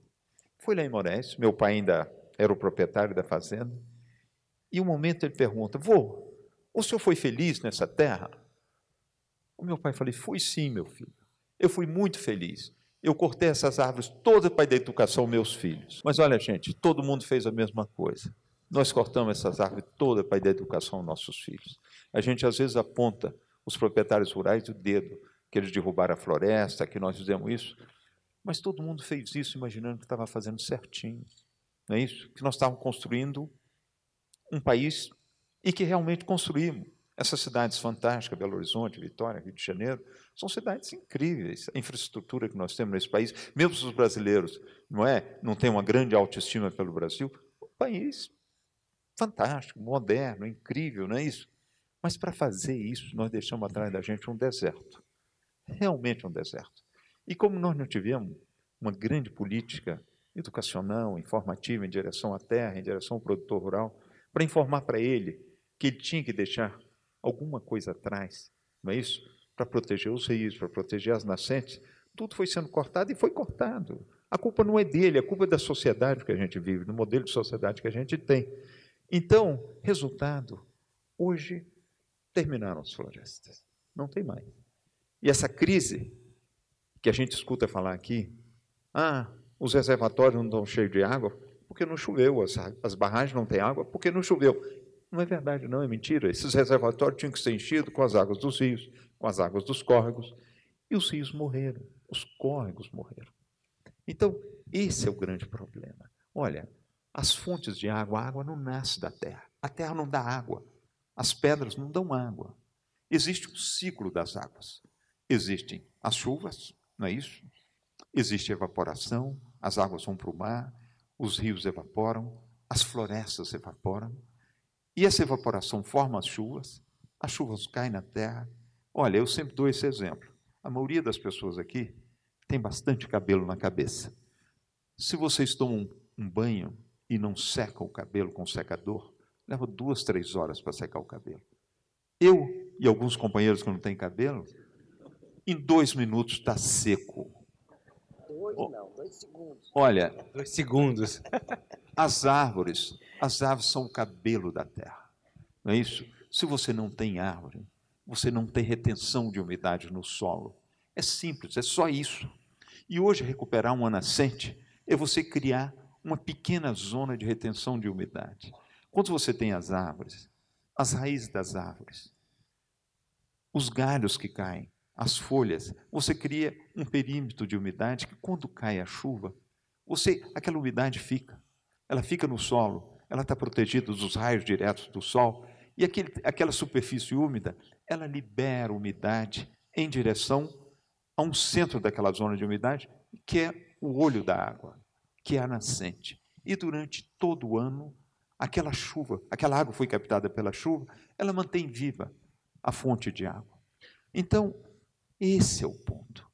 Foi lá em Moraes, meu pai ainda era o proprietário da fazenda, e um momento ele pergunta: vô, o senhor foi feliz nessa terra? O meu pai falou: fui sim, meu filho. Eu fui muito feliz. Eu cortei essas árvores todas para dar educação aos meus filhos. Mas olha, gente, todo mundo fez a mesma coisa. Nós cortamos essas árvores todas para dar educação aos nossos filhos. A gente, às vezes, aponta os proprietários rurais do dedo, que eles derrubaram a floresta, que nós fizemos isso. Mas todo mundo fez isso imaginando que estava fazendo certinho. Não é isso? Que nós estávamos construindo um país, e que realmente construímos. Essas cidades fantásticas, Belo Horizonte, Vitória, Rio de Janeiro, são cidades incríveis. A infraestrutura que nós temos nesse país, mesmo os brasileiros não têm uma grande autoestima pelo Brasil, um país fantástico, moderno, incrível, não é isso? Mas para fazer isso, nós deixamos atrás da gente um deserto, realmente um deserto. E como nós não tivemos uma grande política educacional, informativa, em direção à terra, em direção ao produtor rural, para informar para ele que ele tinha que deixar alguma coisa atrás, não é isso? Para proteger os rios, para proteger as nascentes, tudo foi sendo cortado e foi cortado. A culpa não é dele, a culpa é da sociedade que a gente vive, do modelo de sociedade que a gente tem. Então, resultado, hoje terminaram as florestas, não tem mais. E essa crise que a gente escuta falar aqui, os reservatórios não estão cheios de água, porque não choveu, as barragens não têm água, porque não choveu. Não é verdade, não, é mentira. Esses reservatórios tinham que ser enchidos com as águas dos rios, com as águas dos córregos, e os rios morreram, os córregos morreram. Então, esse é o grande problema. Olha, as fontes de água, a água não nasce da terra, a terra não dá água, as pedras não dão água. Existe um ciclo das águas. Existem as chuvas, não é isso? Existe a evaporação, as águas vão para o mar, os rios evaporam, as florestas evaporam, e essa evaporação forma as chuvas caem na terra. Olha, eu sempre dou esse exemplo. A maioria das pessoas aqui tem bastante cabelo na cabeça. Se vocês tomam um banho e não secam o cabelo com secador, leva 2, 3 horas para secar o cabelo. Eu e alguns companheiros que não têm cabelo, em 2 minutos está seco. 2 segundos. Olha, 2 segundos. As árvores são o cabelo da terra, não é isso? Se você não tem árvore, você não tem retenção de umidade no solo. É simples, é só isso. E hoje recuperar uma nascente é você criar uma pequena zona de retenção de umidade. Quando você tem as árvores, as raízes das árvores, os galhos que caem, as folhas, você cria um perímetro de umidade que quando cai a chuva, aquela umidade fica. ela fica no solo, ela está protegida dos raios diretos do sol, e aquela superfície úmida, ela libera umidade em direção a um centro daquela zona de umidade, que é o olho da água, que é a nascente. E durante todo o ano, aquela chuva, aquela água foi captada pela chuva, ela mantém viva a fonte de água. Então, esse é o ponto.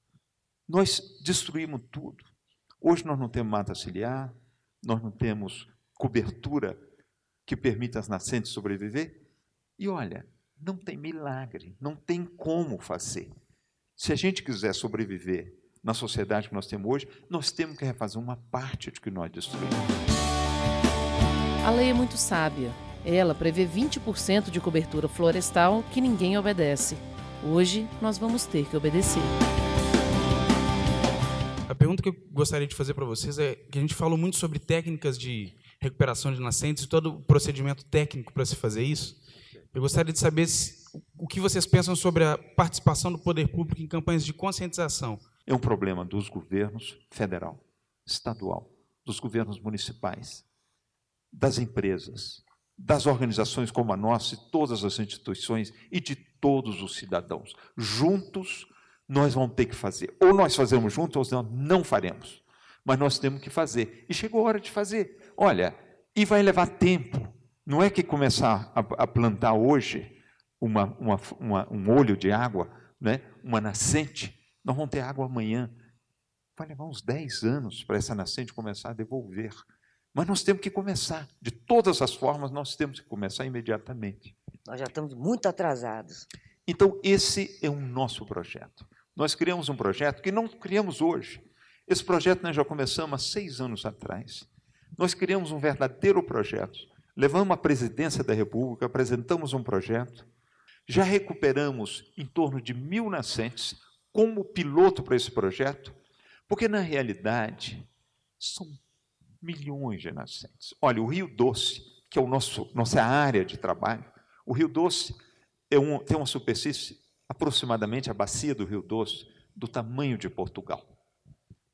Nós destruímos tudo. Hoje nós não temos mata ciliar, nós não temos cobertura que permita às nascentes sobreviver. E olha, não tem milagre, não tem como fazer. Se a gente quiser sobreviver na sociedade que nós temos hoje, nós temos que refazer uma parte do que nós destruímos. A lei é muito sábia. Ela prevê 20% de cobertura florestal que ninguém obedece. Hoje, nós vamos ter que obedecer. A pergunta que eu gostaria de fazer para vocês é que a gente falou muito sobre técnicas de recuperação de nascentes e todo o procedimento técnico para se fazer isso. Eu gostaria de saber o que vocês pensam sobre a participação do poder público em campanhas de conscientização. É um problema dos governos federal, estadual, dos governos municipais, das empresas, das organizações como a nossa e todas as instituições e de todos os cidadãos. Juntos, nós vamos ter que fazer. Ou nós fazemos juntos, ou nós não faremos. Mas nós temos que fazer. E chegou a hora de fazer. Olha, e vai levar tempo. Não é que começar a plantar hoje um olho de água, né? Uma nascente, nós vamos ter água amanhã. Vai levar uns 10 anos para essa nascente começar a devolver. Mas nós temos que começar. De todas as formas, nós temos que começar imediatamente. Nós já estamos muito atrasados. Então, esse é o nosso projeto. Nós criamos um projeto que não criamos hoje. Esse projeto nós já começamos há 6 anos atrás. Nós criamos um verdadeiro projeto. Levamos à presidência da República, apresentamos um projeto, já recuperamos em torno de 1.000 nascentes como piloto para esse projeto, porque, na realidade, são milhões de nascentes. Olha, o Rio Doce, que é nossa área de trabalho, o Rio Doce tem uma superfície, aproximadamente a bacia do Rio Doce, do tamanho de Portugal.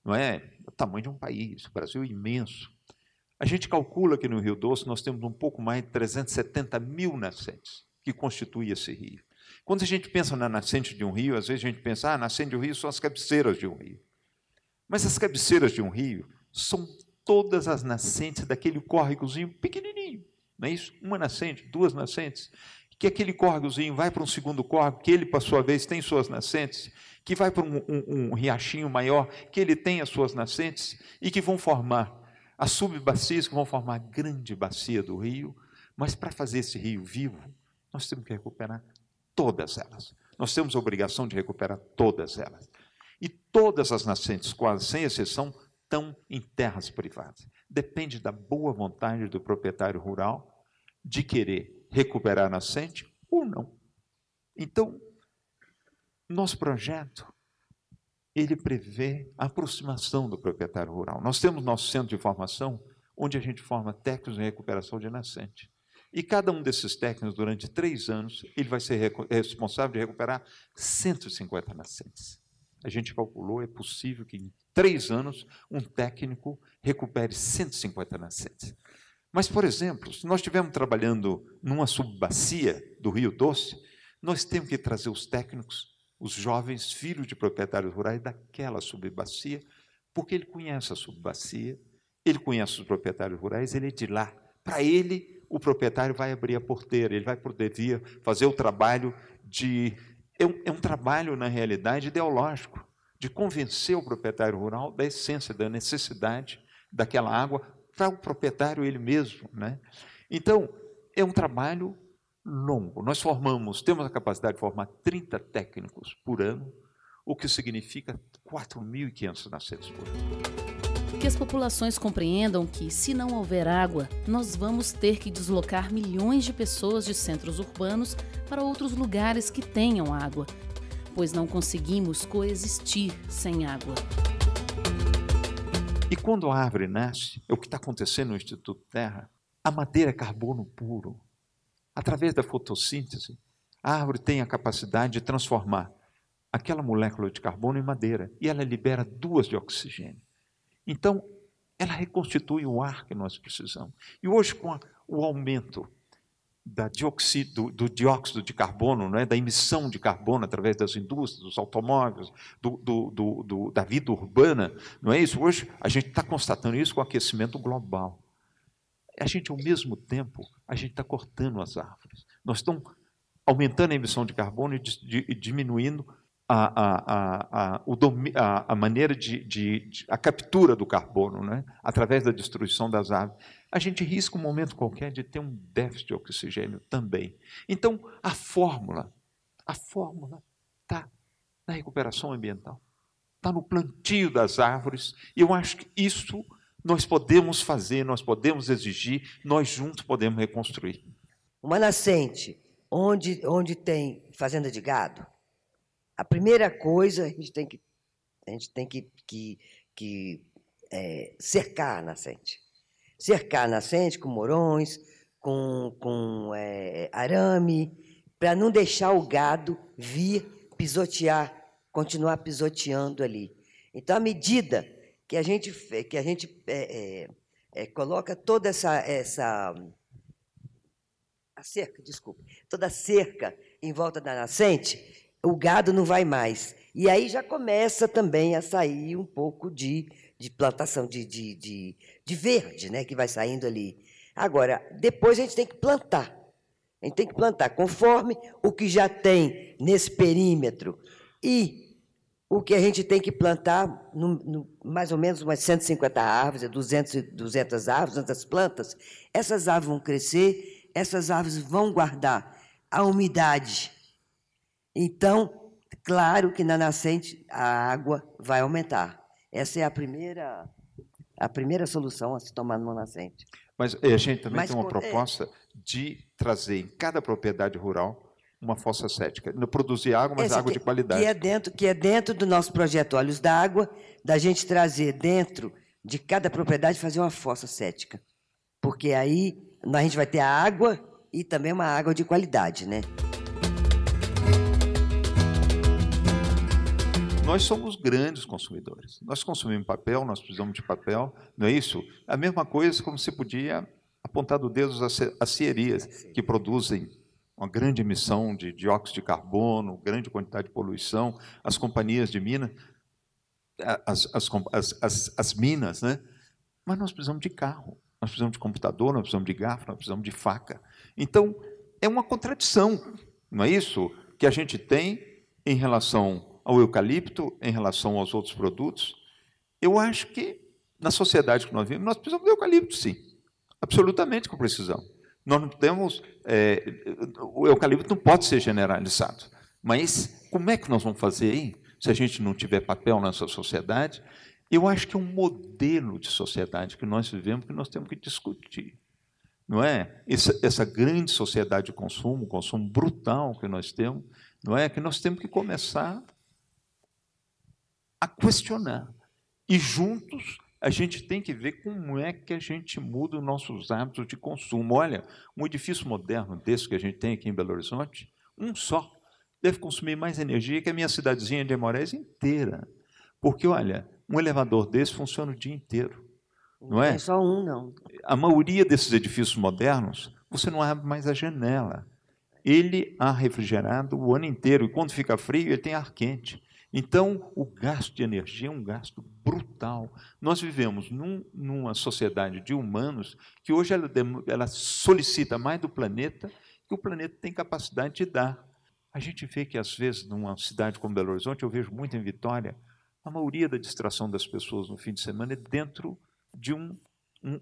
Não é o tamanho de um país, o Brasil é imenso. A gente calcula que no Rio Doce nós temos um pouco mais de 370.000 nascentes que constituem esse rio. Quando a gente pensa na nascente de um rio, às vezes a gente pensa, a nascente de um rio são as cabeceiras de um rio. Mas as cabeceiras de um rio são todas as nascentes daquele córregozinho pequenininho, não é isso? Uma nascente, 2 nascentes, que aquele córregozinho vai para um segundo córrego, que ele, por sua vez, tem suas nascentes, que vai para um riachinho maior, que ele tem as suas nascentes, e que vão formar as subbacias, que vão formar a grande bacia do rio. Mas para fazer esse rio vivo, nós temos que recuperar todas elas. Nós temos a obrigação de recuperar todas elas. E todas as nascentes, quase sem exceção, estão em terras privadas. Depende da boa vontade do proprietário rural de querer recuperar a nascente ou não. Então, nosso projeto, ele prevê a aproximação do proprietário rural. Nós temos nosso centro de formação, onde a gente forma técnicos em recuperação de nascente. E cada um desses técnicos, durante 3 anos, ele vai ser responsável de recuperar 150 nascentes. A gente calculou, é possível que em 3 anos um técnico recupere 150 nascentes. Mas, por exemplo, se nós estivermos trabalhando numa subbacia do Rio Doce, nós temos que trazer os técnicos, os jovens filhos de proprietários rurais daquela subbacia, porque ele conhece a subbacia, ele conhece os proprietários rurais, ele é de lá. Para ele, o proprietário vai abrir a porteira, ele vai poder vir fazer o trabalho de... É um trabalho, na realidade, ideológico, de convencer o proprietário rural da essência, da necessidade daquela água para o proprietário ele mesmo, né? Então, é um trabalho longo. Nós temos a capacidade de formar 30 técnicos por ano, o que significa 4.500 nascentes por ano. Que as populações compreendam que, se não houver água, nós vamos ter que deslocar milhões de pessoas de centros urbanos para outros lugares que tenham água, pois não conseguimos coexistir sem água. E quando a árvore nasce, é o que está acontecendo no Instituto Terra, a madeira é carbono puro. Através da fotossíntese, a árvore tem a capacidade de transformar aquela molécula de carbono em madeira, e ela libera 2 de oxigênio. Então, ela reconstitui o ar que nós precisamos. E hoje, com o aumento do dióxido de carbono, da emissão de carbono através das indústrias, dos automóveis, da vida urbana, não é isso? Hoje a gente está constatando isso com o aquecimento global. A gente, ao mesmo tempo, a gente está cortando as árvores. Nós estamos aumentando a emissão de carbono e diminuindo a maneira a captura do carbono, através da destruição das árvores. A gente risca um momento qualquer de ter um déficit de oxigênio também. Então, a fórmula está na recuperação ambiental, está no plantio das árvores, e eu acho que isso nós podemos fazer, nós podemos exigir, nós juntos podemos reconstruir. Uma nascente onde tem fazenda de gado, a primeira coisa, a gente tem que cercar a nascente. Cercar a nascente com morões, com arame, para não deixar o gado vir pisotear, continuar pisoteando ali. Então, à medida que a gente coloca toda toda a cerca em volta da nascente, o gado não vai mais. E aí já começa também a sair um pouco de plantação de verde, que vai saindo ali. Agora, depois a gente tem que plantar. A gente tem que plantar conforme o que já tem nesse perímetro e o que a gente tem que plantar, mais ou menos umas 150 árvores, 200 árvores, 200 plantas. Essas árvores vão crescer, essas árvores vão guardar a umidade. Então, claro que na nascente a água vai aumentar. Essa é a primeira solução a se tomar numa nascente. Mas a gente também tem uma proposta de trazer em cada propriedade rural uma fossa cética. Não produzir água, mas água de qualidade. Que é dentro do nosso projeto Olhos d'Água, da gente trazer dentro de cada propriedade, fazer uma fossa cética. Porque aí a gente vai ter a água e também uma água de qualidade, Nós somos grandes consumidores. Nós consumimos papel, nós precisamos de papel, não é isso? A mesma coisa como se podia apontar do dedo as acierias, que produzem uma grande emissão de dióxido de carbono, grande quantidade de poluição, as companhias de minas, as minas, Mas nós precisamos de carro, nós precisamos de computador, nós precisamos de garfo, nós precisamos de faca. Então, é uma contradição, não é isso? Que a gente tem em relação ao eucalipto, em relação aos outros produtos. Eu acho que, na sociedade que nós vivemos, nós precisamos de eucalipto, sim. Absolutamente que precisamos. Nós não temos... o eucalipto não pode ser generalizado. Mas como é que nós vamos fazer aí, se a gente não tiver papel nessa sociedade? Eu acho que é um modelo de sociedade que nós vivemos que nós temos que discutir. Não é? Essa grande sociedade de consumo, consumo brutal que nós temos, não é? Que nós temos que começar a questionar. E juntos a gente tem que ver como é que a gente muda os nossos hábitos de consumo. Olha, um edifício moderno desse que a gente tem aqui em Belo Horizonte, um só, deve consumir mais energia que a minha cidadezinha de Aimorés inteira. Porque, olha, um elevador desse funciona o dia inteiro. Não é? Não é só um, não. A maioria desses edifícios modernos, você não abre mais a janela. Ele há refrigerado o ano inteiro, e quando fica frio, ele tem ar quente. Então, o gasto de energia é um gasto brutal. Nós vivemos numa sociedade de humanos que hoje ela solicita mais do planeta que o planeta tem capacidade de dar. A gente vê que, às vezes, numa cidade como Belo Horizonte, eu vejo muito em Vitória, a maioria da distração das pessoas no fim de semana é dentro de um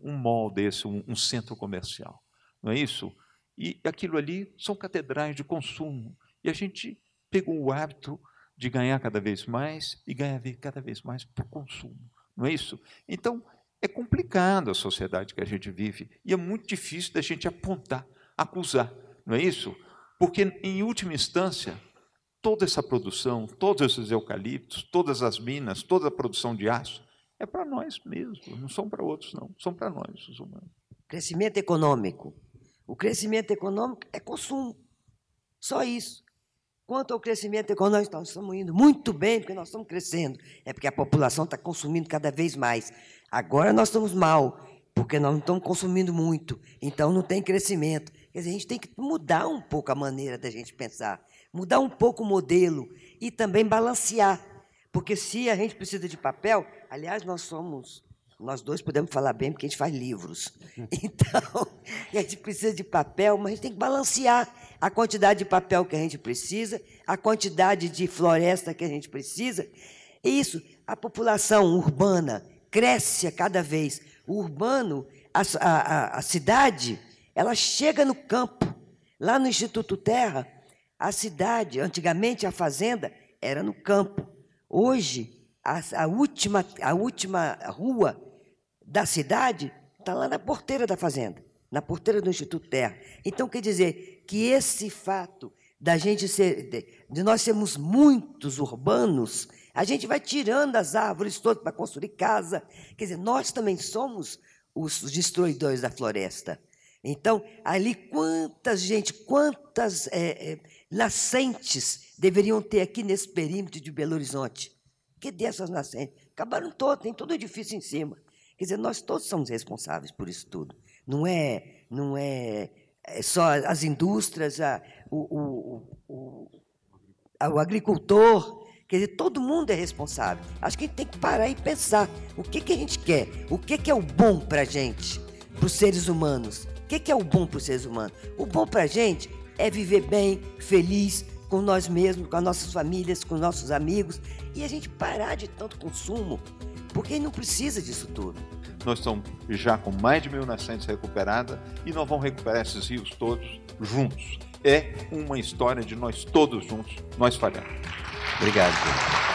mall desse, um centro comercial. Não é isso? E aquilo ali são catedrais de consumo. E a gente pegou o hábito de ganhar cada vez mais e ganhar cada vez mais por consumo. Não é isso? Então, é complicado a sociedade que a gente vive e é muito difícil da gente apontar, acusar. Não é isso? Porque, em última instância, toda essa produção, todos esses eucaliptos, todas as minas, toda a produção de aço, é para nós mesmos, não são para outros, não. São para nós, os humanos. Crescimento econômico. O crescimento econômico é consumo. Só isso. Quanto ao crescimento econômico, nós estamos indo muito bem, porque nós estamos crescendo. É porque a população está consumindo cada vez mais. Agora nós estamos mal, porque nós não estamos consumindo muito, então não tem crescimento. Quer dizer, a gente tem que mudar um pouco a maneira da gente pensar, mudar um pouco o modelo e também balancear. Porque se a gente precisa de papel, aliás, nós dois podemos falar bem, porque a gente faz livros. Então, a gente precisa de papel, mas a gente tem que balancear a quantidade de papel que a gente precisa, a quantidade de floresta que a gente precisa. E isso, a população urbana cresce a cada vez. O urbano, a cidade, ela chega no campo. Lá no Instituto Terra, a cidade, antigamente a fazenda, era no campo. Hoje, a última rua da cidade está lá na porteira da fazenda, na porteira do Instituto Terra. Então, quer dizer que esse fato de nós sermos muitos urbanos, a gente vai tirando as árvores todas para construir casa. Quer dizer, nós também somos os destruidores da floresta. Então, ali, quantas nascentes deveriam ter aqui nesse perímetro de Belo Horizonte? Que dessas nascentes? Acabaram todas, tem todo o edifício em cima. Quer dizer, nós todos somos responsáveis por isso tudo. Não é só as indústrias, o agricultor. Quer dizer, todo mundo é responsável. Acho que a gente tem que parar e pensar o que a gente quer, o que é o bom para a gente, para os seres humanos. O que é o bom para os seres humanos? O bom para a gente é viver bem, feliz, com nós mesmos, com as nossas famílias, com os nossos amigos, e a gente parar de tanto consumo, porque não precisa disso tudo. Nós estamos já com mais de 1.000 nascentes recuperadas e nós vamos recuperar esses rios todos juntos. É uma história de nós todos juntos, nós falhamos. Obrigado, Pedro.